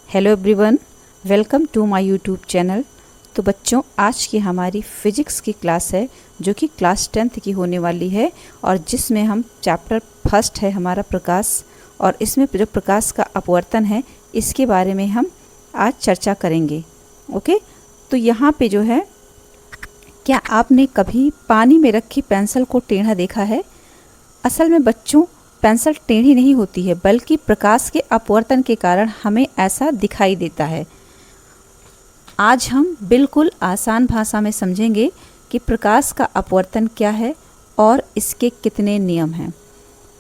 Hello everyone, welcome to my YouTube channel. तो बच्चों, आज की हमारी फिजिक्स की क्लास है जो कि क्लास 10th की होने वाली है और जिसमें हम चैप्टर फर्स्ट है हमारा प्रकाश, और इसमें जो प्रकाश का अपवर्तन है इसके बारे में हम आज चर्चा करेंगे। ओके, तो यहाँ पे जो है, क्या आपने कभी पानी में रखी पेंसिल को टेढ़ा देखा है? असल में बच्चों, पेंसिल टेढ़ी नहीं होती है, बल्कि प्रकाश के अपवर्तन के कारण हमें ऐसा दिखाई देता है। आज हम बिल्कुल आसान भाषा में समझेंगे कि प्रकाश का अपवर्तन क्या है और इसके कितने नियम हैं।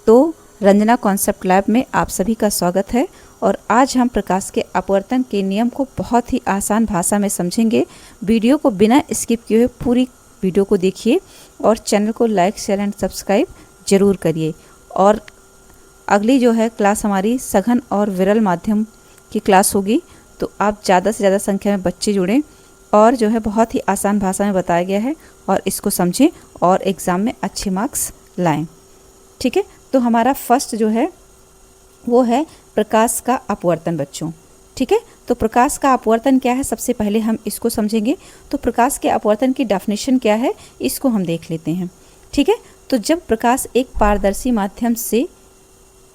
तो रंजना कॉन्सेप्ट लैब में आप सभी का स्वागत है और आज हम प्रकाश के अपवर्तन के नियम को बहुत ही आसान भाषा में समझेंगे। वीडियो को बिना स्किप किए हुए पूरी वीडियो को देखिए और चैनल को लाइक, शेयर एंड सब्सक्राइब ज़रूर करिए। और अगली जो है क्लास हमारी सघन और विरल माध्यम की क्लास होगी, तो आप ज़्यादा से ज़्यादा संख्या में बच्चे जुड़ें और जो है बहुत ही आसान भाषा में बताया गया है और इसको समझें और एग्ज़ाम में अच्छे मार्क्स लाएं। ठीक है, तो हमारा फर्स्ट जो है वो है प्रकाश का अपवर्तन बच्चों। ठीक है, तो प्रकाश का अपवर्तन क्या है, सबसे पहले हम इसको समझेंगे। तो प्रकाश के अपवर्तन की डेफिनेशन क्या है, इसको हम देख लेते हैं। ठीक है, तो जब प्रकाश एक पारदर्शी माध्यम से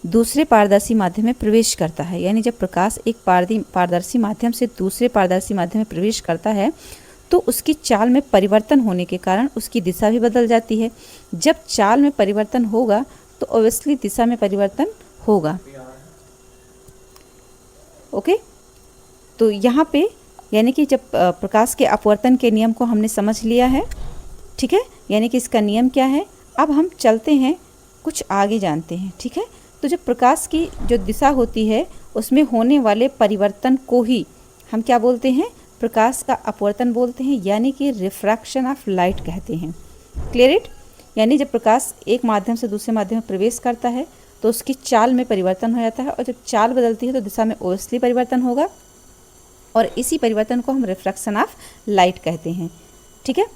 दूसरे पारदर्शी माध्यम में प्रवेश करता है, यानी जब प्रकाश एक पारदर्शी माध्यम से दूसरे पारदर्शी माध्यम में प्रवेश करता है तो उसकी चाल में परिवर्तन होने के कारण उसकी दिशा भी बदल जाती है। जब चाल में परिवर्तन होगा तो ऑब्वियसली दिशा में परिवर्तन होगा। ओके, तो यहाँ पे यानी कि जब प्रकाश के अपवर्तन के नियम को हमने समझ लिया है, ठीक है, यानी कि इसका नियम क्या है। अब हम चलते हैं कुछ आगे जानते हैं। ठीक है, तो जब प्रकाश की जो दिशा होती है उसमें होने वाले परिवर्तन को ही हम क्या बोलते हैं, प्रकाश का अपवर्तन बोलते हैं, यानी कि रिफ्रैक्शन ऑफ लाइट कहते हैं। Clear it? यानी जब प्रकाश एक माध्यम से दूसरे माध्यम में प्रवेश करता है तो उसकी चाल में परिवर्तन हो जाता है और जब चाल बदलती है तो दिशा में ओब्वियसली परिवर्तन होगा और इसी परिवर्तन को हम रिफ्रैक्शन ऑफ लाइट कहते हैं। ठीक है,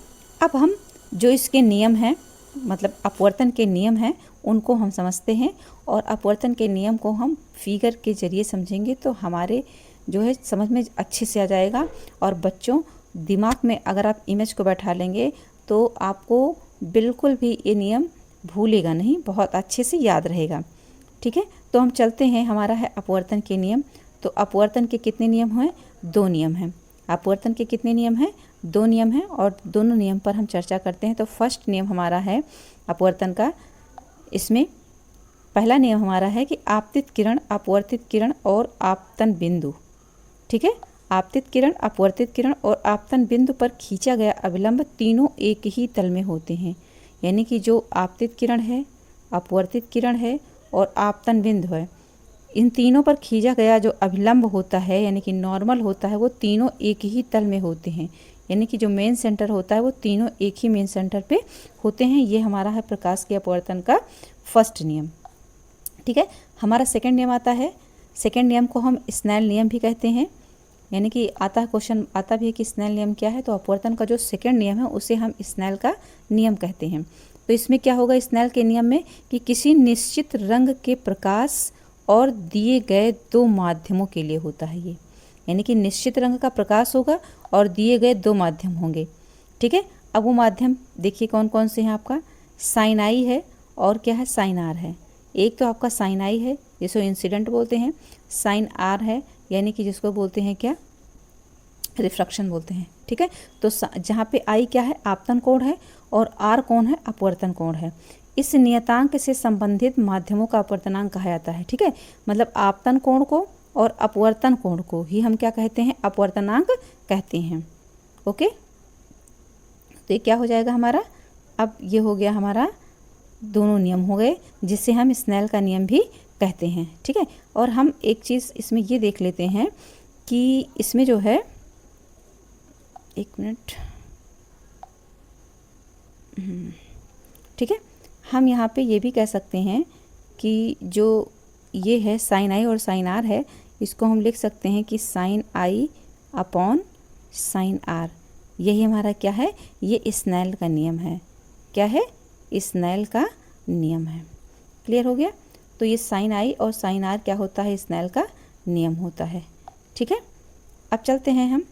अब हम जो इसके नियम हैं, मतलब अपवर्तन के नियम हैं, उनको हम समझते हैं और अपवर्तन के नियम को हम फिगर के जरिए समझेंगे तो हमारे जो है समझ में अच्छे से आ जाएगा। और बच्चों, दिमाग में अगर आप इमेज को बैठा लेंगे तो आपको बिल्कुल भी ये नियम भूलेगा नहीं, बहुत अच्छे से याद रहेगा। ठीक है, तो हम चलते हैं, हमारा है अपवर्तन के नियम। तो अपवर्तन के कितने नियम हैं? 2 नियम हैं। अपवर्तन के कितने नियम हैं? 2 नियम हैं और दोनों नियम पर हम चर्चा करते हैं। तो फर्स्ट नियम हमारा है अपवर्तन का, इसमें पहला नियम हमारा है कि आपतित किरण, अपवर्तित किरण और आपतन बिंदु। ठीक है, आपतित किरण, अपवर्तित किरण और आपतन बिंदु पर खींचा गया अभिलंब तीनों एक ही तल में होते हैं। यानी कि जो आपतित किरण है, अपवर्तित किरण है और आपतन बिंदु है, इन तीनों पर खींचा गया जो अभिलंब होता है यानी कि नॉर्मल होता है, वो तीनों एक ही तल में होते हैं। यानी कि जो मेन सेंटर होता है वो तीनों एक ही मेन सेंटर पे होते हैं। ये हमारा है प्रकाश के अपवर्तन का फर्स्ट नियम। ठीक है, हमारा सेकंड नियम आता है, सेकंड नियम को हम स्नेल नियम भी कहते हैं। यानी कि आता है क्वेश्चन, आता भी है कि स्नेल नियम क्या है, तो अपवर्तन का जो सेकंड नियम है उसे हम स्नेल का नियम कहते हैं। तो इसमें क्या होगा स्नेल के नियम में कि किसी निश्चित रंग के प्रकाश और दिए गए 2 माध्यमों के लिए होता है ये। यानी कि निश्चित रंग का प्रकाश होगा और दिए गए 2 माध्यम होंगे। ठीक है, अब वो माध्यम देखिए कौन कौन से हैं आपका, साइन आई है और क्या है, साइन आर है। एक तो आपका साइन आई है जिसको इंसिडेंट बोलते हैं, साइन आर है यानी कि जिसको बोलते हैं क्या, रिफ्रैक्शन बोलते हैं। ठीक है, तो जहाँ पे आई क्या है, आपतन कोण है और आर कौन है, अपवर्तन कोण है। इस नियतांक से संबंधित माध्यमों का अपवर्तनांक कहा जाता है। ठीक है, मतलब आपतन कोण को और अपवर्तन कोण को ही हम क्या कहते हैं, अपवर्तनांक कहते हैं। ओके, तो ये क्या हो जाएगा हमारा, अब ये हो गया हमारा, दोनों नियम हो गए जिसे हम स्नेल का नियम भी कहते हैं। ठीक है, और हम एक चीज़ इसमें ये देख लेते हैं कि इसमें जो है, एक मिनट, ठीक है, हम यहाँ पे ये भी कह सकते हैं कि जो ये है साइन आई और साइन आर है, इसको हम लिख सकते हैं कि sine I upon sine R. यही हमारा क्या है, ये स्नेल का नियम है। क्या है, स्नेल का नियम है। क्लियर हो गया? तो ये साइन आई और साइन आर क्या होता है, स्नेल का नियम होता है। ठीक है, अब चलते हैं हम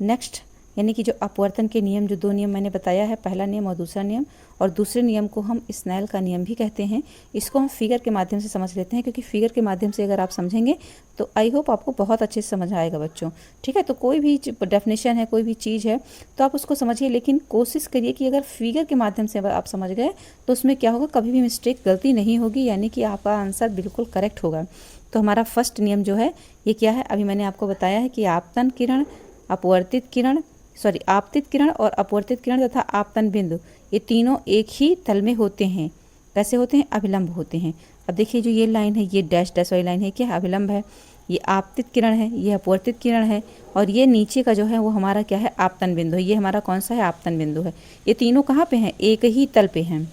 नेक्स्ट, यानी कि जो अपवर्तन के नियम, जो 2 नियम मैंने बताया है, पहला नियम और दूसरा नियम, और दूसरे नियम को हम स्नेल का नियम भी कहते हैं। इसको हम फिगर के माध्यम से समझ लेते हैं, क्योंकि फिगर के माध्यम से अगर आप समझेंगे तो आई होप आपको बहुत अच्छे से समझ आएगा बच्चों। ठीक है, तो कोई भी डेफिनेशन है, कोई भी चीज़ है तो आप उसको समझिए, लेकिन कोशिश करिए कि अगर फिगर के माध्यम से आप समझ गए तो उसमें क्या होगा, कभी भी मिस्टेक, गलती नहीं होगी, यानी कि आपका आंसर बिल्कुल करेक्ट होगा। तो हमारा फर्स्ट नियम जो है ये क्या है, अभी मैंने आपको बताया है कि आपतन किरण, आपतित किरण और अपवर्तित किरण तथा आपतन बिंदु, ये तीनों एक ही तल में होते हैं। कैसे होते हैं, अभिलंब होते हैं। अब देखिए जो ये लाइन है, ये डैश डैश वाली लाइन है, क्या अभिलंब है, ये आपतित किरण है, ये अपवर्तित किरण है, और ये नीचे का जो है वो हमारा क्या है, आपतन बिंदु है। ये हमारा कौन सा है, आपतन बिंदु है। ये तीनों कहाँ पे हैं, एक ही तल पे हैं।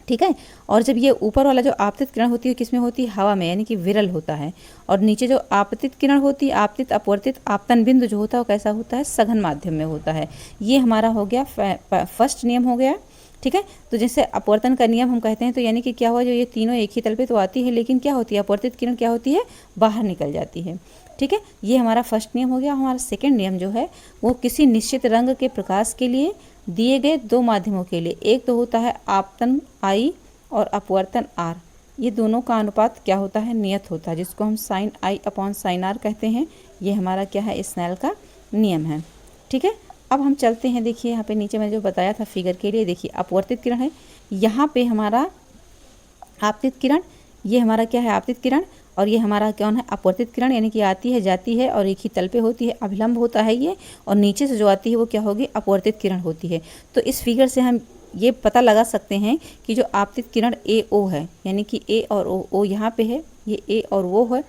ठीक है, और जब ये ऊपर वाला जो आपतित किरण होती है किसमें होती है, हवा में, यानी कि विरल होता है, और नीचे जो आपतित किरण होती है, आपतित अपवर्तित आपतन बिंदु जो होता है वो कैसा होता है, सघन माध्यम में होता है। ये हमारा हो गया फर्स्ट नियम हो गया। ठीक है, तो जैसे अपवर्तन का नियम हम कहते हैं, तो यानी कि क्या हुआ, जो ये तीनों एक ही तल पे तो आती है, लेकिन क्या होती है, अपवर्तित किरण क्या होती है, बाहर निकल जाती है। ठीक है, ये हमारा फर्स्ट नियम हो गया। हमारा सेकंड नियम जो है वो किसी निश्चित रंग के प्रकाश के लिए दिए गए 2 माध्यमों के लिए, एक तो होता है आपतन I और अपवर्तन R, ये दोनों का अनुपात क्या होता है, नियत होता है, जिसको हम sine I upon sine R कहते हैं। ये हमारा क्या है, स्नेल का नियम है। ठीक है, अब हम चलते हैं, देखिए यहाँ पे नीचे मैंने जो बताया था फिगर के लिए, देखिए अपवर्तित किरण है, यहाँ पे हमारा आपतित किरण, ये हमारा क्या है, आपतित किरण, और ये हमारा कौन है, अपवर्तित किरण, यानी कि आती है, जाती है और एक ही तल पे होती है, अभिलंब होता है ये, और नीचे से जो आती है वो क्या होगी, अपवर्तित किरण होती है। तो इस फिगर से हम ये पता लगा सकते हैं कि जो आपतित किरण AO है, यानी कि A और O यहाँ पे है, ये A और O है,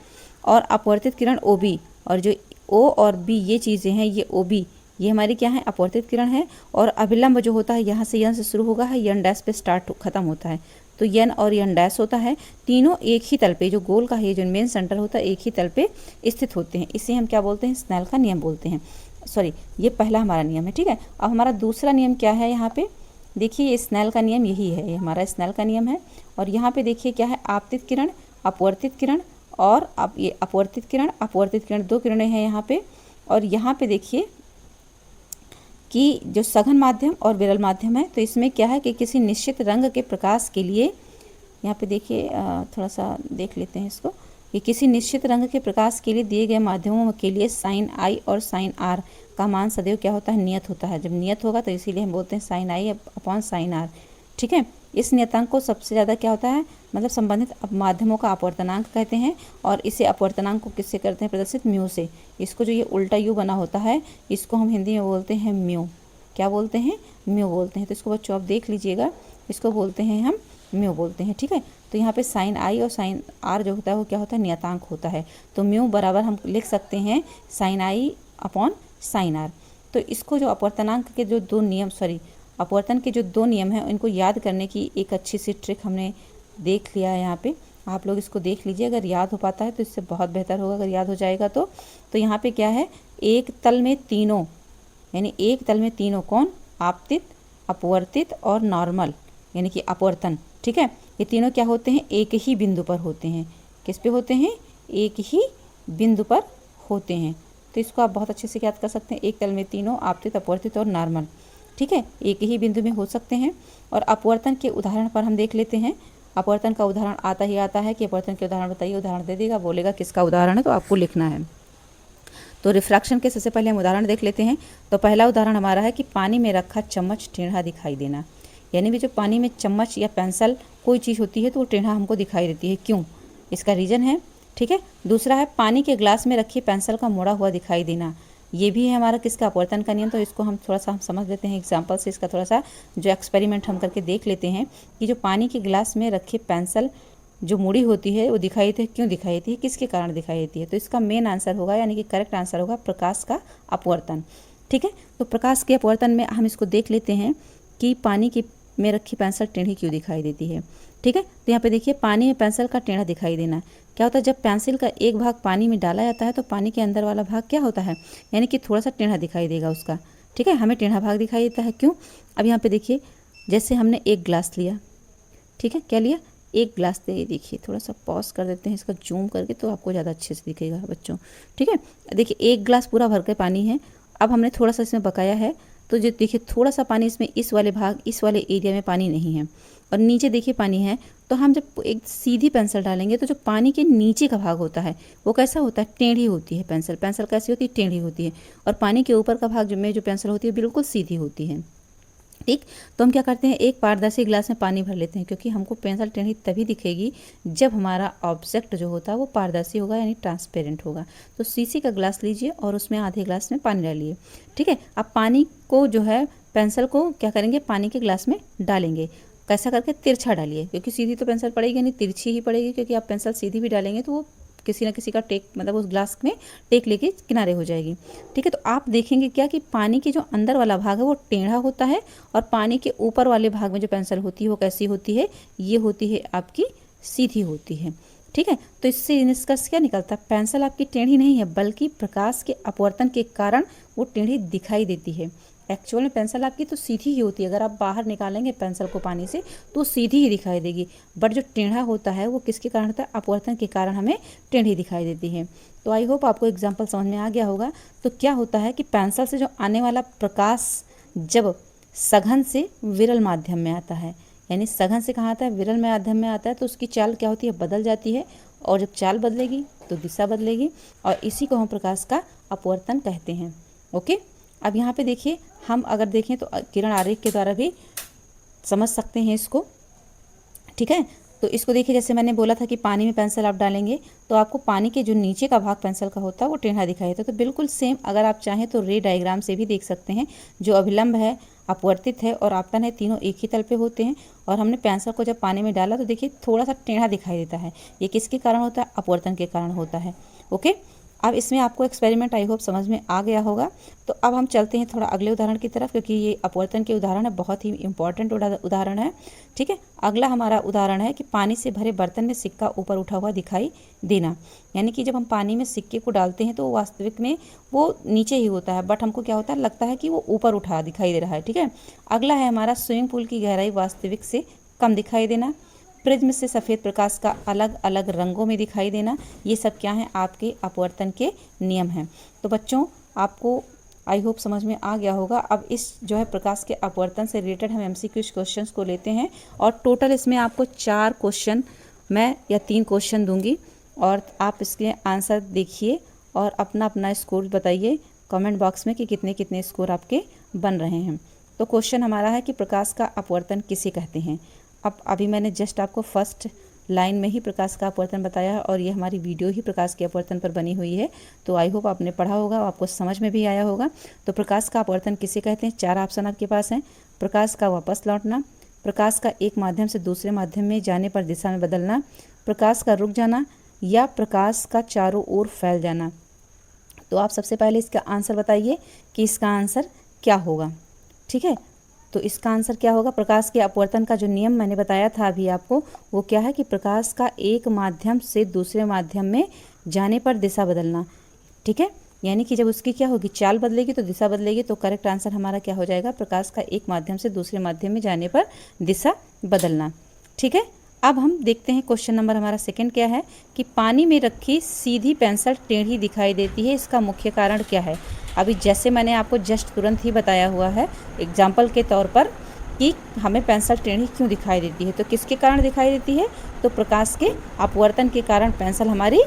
और अपवर्तित किरण OB, और जो O और B ये चीज़ें हैं, ये OB, ये हमारी क्या है, अपवर्तित किरण है। और अभिलंब जो होता है यहाँ से यन से शुरू होगा है, यन डैश पे स्टार्ट खत्म होता है, तो यन और यन डैश होता है, तीनों एक ही तल पे, जो गोल का है, जो मेन सेंटर होता है, एक ही तल पे स्थित होते हैं। इसे हम क्या बोलते हैं, स्नेल का नियम बोलते हैं। सॉरी, ये पहला हमारा नियम है। ठीक है, अब हमारा दूसरा नियम क्या है, यहाँ पे देखिए ये स्नेल का नियम यही है, ये हमारा स्नेल का नियम है। और यहाँ पे देखिए क्या है, आपतित किरण, अपवर्तित किरण, और अब ये अपवर्तित किरण 2 किरणें हैं यहाँ पे। और यहाँ पे देखिए कि जो सघन माध्यम और विरल माध्यम है, तो इसमें क्या है कि किसी निश्चित रंग के प्रकाश के लिए, यहाँ पे देखिए थोड़ा सा देख लेते हैं इसको, कि किसी निश्चित रंग के प्रकाश के लिए दिए गए माध्यमों के लिए साइन I और साइन R का मान सदैव क्या होता है, नियत होता है। जब नियत होगा तो इसीलिए हम बोलते हैं sine I upon sine R। ठीक है, इस नियतांक को सबसे ज़्यादा क्या होता है, मतलब संबंधित माध्यमों का अपवर्तनांक कहते हैं, और इसे अपवर्तनांक को किससे करते हैं, प्रदर्शित म्यू से। इसको जो ये उल्टा यू बना होता है, इसको हम हिंदी में बोलते हैं म्यू। क्या बोलते हैं, म्यू बोलते हैं। तो इसको बच्चों आप देख लीजिएगा, इसको बोलते हैं हम म्यू बोलते हैं। ठीक है, तो यहाँ पे साइन I और साइन R जो होता है वो क्या होता है, नियतांक होता है। तो म्यू बराबर हम लिख सकते हैं sine I upon sine R। तो इसको जो अपवर्तनांक के जो 2 नियम, अपवर्तन के जो 2 नियम हैं, इनको याद करने की एक अच्छी सी ट्रिक हमने देख लिया है यहाँ पे। आप लोग इसको देख लीजिए, अगर याद हो पाता है तो इससे बहुत बेहतर होगा, अगर याद हो जाएगा तो। यहाँ पे क्या है, एक तल में तीनों, यानी एक तल में तीनों कौन, आपतित, अपवर्तित और नॉर्मल, यानी कि अपवर्तन। ठीक है, ये तीनों क्या होते हैं, एक ही बिंदु पर होते हैं। किस पे होते हैं, एक ही बिंदु पर होते हैं। तो इसको आप बहुत अच्छे से याद कर सकते हैं, एक तल में तीनों, आपतित, अपवर्तित और नॉर्मल। ठीक है, एक ही बिंदु में हो सकते हैं। और अपवर्तन के उदाहरण पर हम देख लेते हैं। अपवर्तन का उदाहरण आता ही आता है कि अपवर्तन के उदाहरण बताइए, उदाहरण दे देगा, बोलेगा किसका उदाहरण है, तो आपको लिखना है। तो रिफ्रैक्शन के सबसे पहले हम उदाहरण देख लेते हैं। तो पहला उदाहरण हमारा है कि पानी में रखा चम्मच टेढ़ा दिखाई देना, यानी कि जो पानी में चम्मच या पेंसिल कोई चीज़ होती है तो वो टेढ़ा हमको दिखाई देती है, क्यों, इसका रीज़न है। ठीक है, दूसरा है पानी के ग्लास में रखी पेंसिल का मुड़ा हुआ दिखाई देना, ये भी है हमारा किसका, अपवर्तन का नियम। तो इसको हम थोड़ा सा समझ लेते हैं एग्जाम्पल से, इसका थोड़ा सा जो एक्सपेरिमेंट हम करके देख लेते हैं कि जो पानी के ग्लास में रखी पेंसिल जो मुड़ी होती है वो दिखाई देती है, क्यों दिखाई देती है, किसके कारण दिखाई देती है। तो इसका मेन आंसर होगा, यानी कि करेक्ट आंसर होगा, प्रकाश का अपवर्तन। ठीक है, तो प्रकाश के अपवर्तन में हम इसको देख लेते हैं कि पानी की में रखी पेंसिल टेढ़ी क्यों दिखाई देती है। ठीक है, तो यहाँ पे देखिए पानी में पेंसिल का टेढ़ा दिखाई देना क्या होता है, जब पेंसिल का एक भाग पानी में डाला जाता है तो पानी के अंदर वाला भाग क्या होता है, यानी कि थोड़ा सा टेढ़ा दिखाई देगा उसका। ठीक है, हमें टेढ़ा भाग दिखाई देता है, क्यों। अब यहाँ पे देखिए, जैसे हमने एक ग्लास लिया, ठीक है, क्या लिया, एक ग्लास दे, देखिए थोड़ा सा पॉज कर देते हैं इसका जूम करके तो आपको ज़्यादा अच्छे से दिखेगा बच्चों। ठीक है, देखिए 1 ग्लास पूरा भर के पानी है। अब हमने थोड़ा सा इसमें बकाया है, तो जो देखिए थोड़ा सा पानी इसमें इस वाले भाग, इस वाले एरिया में पानी नहीं है और नीचे देखिए पानी है। तो हम जब एक सीधी पेंसिल डालेंगे तो जो पानी के नीचे का भाग होता है वो कैसा होता है, टेढ़ी होती है पेंसिल। पेंसिल कैसी होती है, टेढ़ी होती है। और पानी के ऊपर का भाग में जो पेंसिल होती है बिल्कुल सीधी होती है। ठीक, तो हम क्या करते हैं, एक पारदर्शी गिलास में पानी भर लेते हैं, क्योंकि हमको पेंसिल टेढ़ी तभी दिखेगी जब हमारा ऑब्जेक्ट जो होता है वो पारदर्शी होगा, यानी ट्रांसपेरेंट होगा। तो शीशी का ग्लास लीजिए और उसमें आधे ग्लास में पानी डालिए। ठीक है, अब पानी को जो है पेंसिल को क्या करेंगे, पानी के ग्लास में डालेंगे। कैसा करके, तिरछा डालिए, क्योंकि सीधी तो पेंसिल पड़ेगी नहीं, तिरछी ही पड़ेगी, क्योंकि आप पेंसिल सीधी भी डालेंगे तो वो किसी न किसी का टेक, मतलब उस ग्लास में टेक लेके किनारे हो जाएगी। ठीक है, तो आप देखेंगे क्या कि पानी के जो अंदर वाला भाग है वो टेढ़ा होता है और पानी के ऊपर वाले भाग में जो पेंसिल होती है वो कैसी होती है, ये होती है आपकी सीधी होती है। ठीक है, तो इससे निष्कर्ष क्या निकलता है, पेंसिल आपकी टेढ़ी नहीं है, बल्कि प्रकाश के अपवर्तन के कारण वो टेढ़ी दिखाई देती है। एक्चुअल में पेंसिल आपकी तो सीधी ही होती है, अगर आप बाहर निकालेंगे पेंसिल को पानी से तो सीधी ही दिखाई देगी, बट जो टेढ़ा होता है वो किसके कारण होता है, अपवर्तन के कारण हमें टेढ़ी दिखाई देती है। तो आई होप आपको एग्जाम्पल समझ में आ गया होगा। तो क्या होता है कि पेंसिल से जो आने वाला प्रकाश जब सघन से विरल माध्यम में आता है, यानी सघन से कहाँ आता है, विरल माध्यम में आता है, तो उसकी चाल क्या होती है, बदल जाती है। और जब चाल बदलेगी तो दिशा बदलेगी, और इसी को हम प्रकाश का अपवर्तन कहते हैं। ओके, अब यहाँ पे देखिए, हम अगर देखें तो किरण आरेख के द्वारा भी समझ सकते हैं इसको। ठीक है, तो इसको देखिए, जैसे मैंने बोला था कि पानी में पेंसिल आप डालेंगे तो आपको पानी के जो नीचे का भाग पेंसिल का होता है वो टेढ़ा दिखाई देता है। तो बिल्कुल सेम अगर आप चाहें तो रे डायग्राम से भी देख सकते हैं, जो अभिलंब है, अपवर्तित है और आपतन है, तीनों एक ही तल पे होते हैं। और हमने पेंसिल को जब पानी में डाला तो देखिए थोड़ा सा टेढ़ा दिखाई देता है, ये किसके कारण होता है, अपवर्तन के कारण होता है। ओके, अब इसमें आपको एक्सपेरिमेंट आई होप समझ में आ गया होगा। तो अब हम चलते हैं थोड़ा अगले उदाहरण की तरफ, क्योंकि ये अपवर्तन के उदाहरण है, बहुत ही इंपॉर्टेंट उदाहरण है। ठीक है, अगला हमारा उदाहरण है कि पानी से भरे बर्तन में सिक्का ऊपर उठा हुआ दिखाई देना। यानी कि जब हम पानी में सिक्के को डालते हैं तो वास्तविक में वो नीचे ही होता है, बट हमको क्या होता है, लगता है कि वो ऊपर उठा दिखाई दे रहा है। ठीक है, अगला है हमारा स्विमिंग पूल की गहराई वास्तविक से कम दिखाई देना, प्रिज्म से सफ़ेद प्रकाश का अलग अलग रंगों में दिखाई देना। ये सब क्या हैं, आपके अपवर्तन के नियम हैं। तो बच्चों आपको आई होप समझ में आ गया होगा। अब इस जो है प्रकाश के अपवर्तन से रिलेटेड हम MCQ क्वेश्चंस को लेते हैं, और टोटल इसमें आपको 4 क्वेश्चन मैं या 3 क्वेश्चन दूंगी, और आप इसके आंसर देखिए और अपना अपना स्कोर बताइए कमेंट बॉक्स में कि कितने कितने स्कोर आपके बन रहे हैं। तो क्वेश्चन हमारा है कि प्रकाश का अपवर्तन किसे कहते हैं। अब अभी मैंने जस्ट आपको फर्स्ट लाइन में ही प्रकाश का अपवर्तन बताया है, और ये हमारी वीडियो ही प्रकाश के अपवर्तन पर बनी हुई है। तो आई होप आपने पढ़ा होगा, आपको समझ में भी आया होगा। तो प्रकाश का अपवर्तन किसे कहते हैं, 4 ऑप्शन आपके पास हैं। प्रकाश का वापस लौटना, प्रकाश का एक माध्यम से दूसरे माध्यम में जाने पर दिशा में बदलना, प्रकाश का रुक जाना, या प्रकाश का चारों ओर फैल जाना। तो आप सबसे पहले इसका आंसर बताइए कि इसका आंसर क्या होगा। ठीक है, तो इसका आंसर क्या होगा, प्रकाश के अपवर्तन का जो नियम मैंने बताया था अभी आपको, वो क्या है कि प्रकाश का एक माध्यम से दूसरे माध्यम में जाने पर दिशा बदलना। ठीक है, यानी कि जब उसकी क्या होगी, चाल बदलेगी तो दिशा बदलेगी। तो करेक्ट आंसर हमारा क्या हो जाएगा, प्रकाश का एक माध्यम से दूसरे माध्यम में जाने पर दिशा बदलना। ठीक है, अब हम देखते हैं क्वेश्चन नंबर हमारा सेकंड क्या है कि पानी में रखी सीधी पेंसिल टेढ़ी दिखाई देती है, इसका मुख्य कारण क्या है। अभी जैसे मैंने आपको जस्ट तुरंत ही बताया हुआ है एग्जाम्पल के तौर पर कि हमें पेंसिल टेढ़ी क्यों दिखाई देती है। तो किसके कारण दिखाई देती है, तो प्रकाश के अपवर्तन के कारण पेंसिल हमारी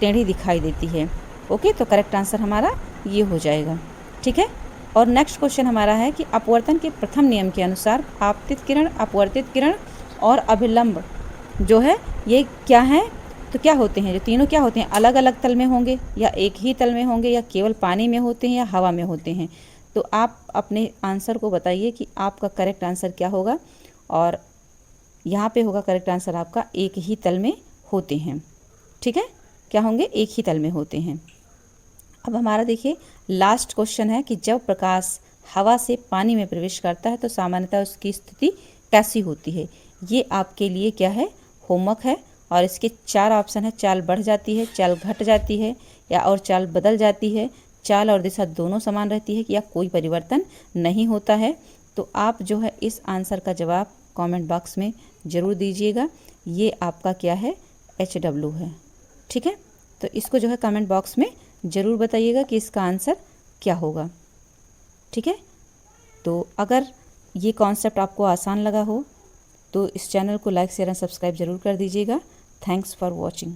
टेढ़ी दिखाई देती है। ओके, तो करेक्ट आंसर हमारा ये हो जाएगा। ठीक है, और नेक्स्ट क्वेश्चन हमारा है कि अपवर्तन के प्रथम नियम के अनुसार आपतित किरण, अपवर्तित किरण और अभिलंब जो है ये क्या हैं, तो क्या होते हैं, जो तीनों क्या होते हैं, अलग अलग तल में होंगे या एक ही तल में होंगे, या केवल पानी में होते हैं या हवा में होते हैं। तो आप अपने आंसर को बताइए कि आपका करेक्ट आंसर क्या होगा, और यहाँ पे होगा करेक्ट आंसर आपका एक ही तल में होते हैं। ठीक है, क्या होंगे, एक ही तल में होते हैं। अब हमारा देखिए लास्ट क्वेश्चन है कि जब प्रकाश हवा से पानी में प्रवेश करता है तो सामान्यतः उसकी स्थिति कैसी होती है। ये आपके लिए क्या है, होमवर्क है, और इसके 4 ऑप्शन है, चाल बढ़ जाती है, चाल घट जाती है, या और चाल बदल जाती है, चाल और दिशा दोनों समान रहती है, या कोई परिवर्तन नहीं होता है। तो आप जो है इस आंसर का जवाब कमेंट बॉक्स में ज़रूर दीजिएगा। ये आपका क्या है, HW है। ठीक है, तो इसको जो है कमेंट बॉक्स में ज़रूर बताइएगा कि इसका आंसर क्या होगा। ठीक है, तो अगर ये कॉन्सेप्ट आपको आसान लगा हो तो इस चैनल को लाइक शेयर एंड सब्सक्राइब ज़रूर कर दीजिएगा। Thanks for watching.